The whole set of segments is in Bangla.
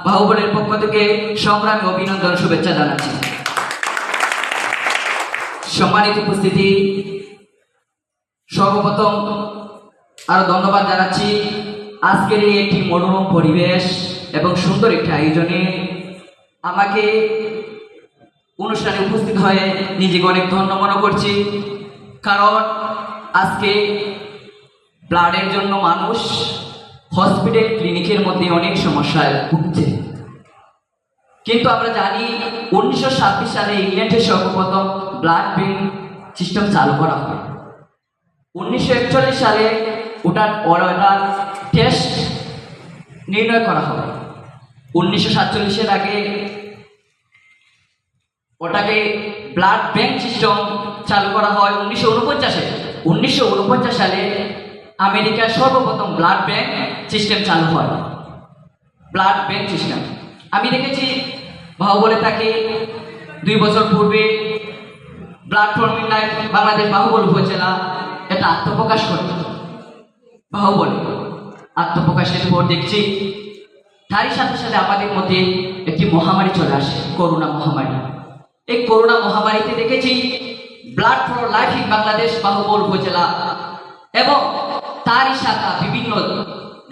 বাহুবলের পক্ষ থেকে সংগ্রামী অভিনন্দন শুভেচ্ছা জানাচ্ছি। সম্মানিত উপস্থিতি, সর্বপ্রথম আরো ধন্যবাদ জানাচ্ছি আজকের এই একটি মনোরম পরিবেশ এবং সুন্দর একটি আয়োজনে আমাকে অনুষ্ঠানে উপস্থিত হয়ে নিজেকে অনেক ধন্য মনে করছি। কারণ আজকে ব্লাডের জন্য মানুষ হসপিটাল ক্লিনিকের মধ্যে অনেক সমস্যায় ভুগছে, কিন্তু আমরা জানি 1926 সালে ইংল্যান্ডে সর্বপ্রথম ব্লাড ব্যাংক সিস্টেম চালু করা হয়। 1941 সালে ওটার টেস্ট নির্ণয় করা হয়। 1947-এর আগে ওটাকে ব্লাড ব্যাংক সিস্টেম চালু করা হয় 1949 সালে আমেরিকার সর্বপ্রথম ব্লাড ব্যাংক সিস্টেম চালু হয়। ব্লাড ব্যাংক সিস্টেম আমি দেখেছি বাহুবলে তাকে 2 বছর পূর্বে blood for midnight Bangladesh Bahubal উপজেলা এটা আত্মপ্রকাশ করে। বাহুবলে আত্মপ্রকাশের পর দেখছি তারই সাথে সাথে আমাদের মধ্যে একটি মহামারী চলে আসে, করোনা মহামারী। এই করোনা মহামারীতে দেখেছি blood for life in Bangladesh Bahubal upazila এবং তারই শাখা বিভিন্ন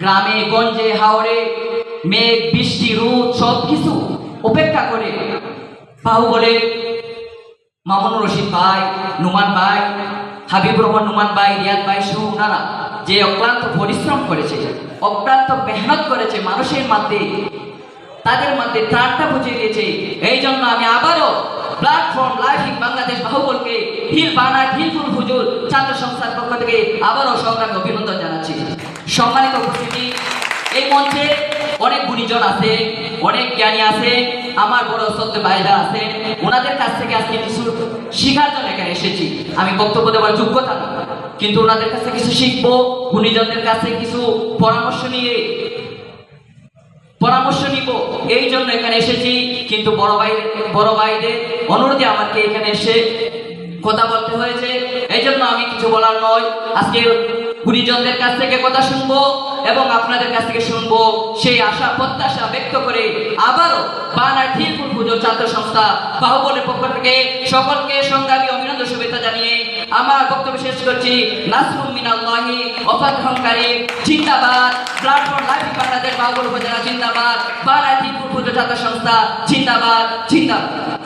গ্রামে গঞ্জে হাওড়ে মেঘ বৃষ্টি রোদ সব কিছু উপেক্ষা করে বাহুবলে মামুনুর রশিদ ভাই, নুমান ভাই, হাবিবুর রহমান নুমান ভাই, রিয়াদ ভাই সহ ওনারা যে অক্লান্ত পরিশ্রম করেছে, অক্লান্ত মেহনত করেছে মানুষের মধ্যে, তাদের মধ্যে ত্রাণটা বুঝিয়ে দিয়েছে। এই জন্য আমি আবারও প্ল্যাটফর্ম লাইফ ইন বাংলাদেশ বাহুবলকে হিলফুল হুজুর ছাত্র সংস্থার পক্ষ থেকে আবারও সংগ্রামী অভিনন্দন জানাচ্ছি। সম্মানিত উপস্থিতি, এই মঞ্চে অনেক গুণীজন আছে, অনেক জ্ঞানী আছে, আমার বড় শ্রদ্ধ ভাইরা আছে, ওনাদের কাছ থেকে আজকে কিছু শিখার জন্য এখানে এসেছি। আমি বক্তব্য দেওয়ার যোগ্যতা না, কিন্তু ওনাদের কাছে কিছু শিখবো, গুণীজনদের কাছে কিছু পরামর্শ নিব, এই জন্য এখানে এসেছি। কিন্তু বড় ভাইদের অনুরোধে আমাকে এখানে এসে কথা বলতে হয়েছে, এই জন্য আমি কিছু বলার নয়। আজকে গুণীজনদের কাছ থেকে কথা শুনবো এবং আপনাদের কাছ থেকে শুনবো, সেই আশা প্রত্যাশা ব্যক্ত করে আবারও বানার হিলফুল পুজো ছাত্র সংস্থা বাহুবলের পক্ষ থেকে সকলকে সংগ্রামী অভিনন্দন শুভেচ্ছা জানিয়ে আমার বক্তব্য শেষ করছি। নাসরুম মিনাল্লাহি ওয়া ফাতহুন কারীম। জিন্দাবাদ blood for life Bangladesh Bahubal উপজেলা, জিন্দাবাদ বানার হিলফুল পুজো ছাত্র সংস্থা, জিন্দাবাদ জিন্দাবাদ।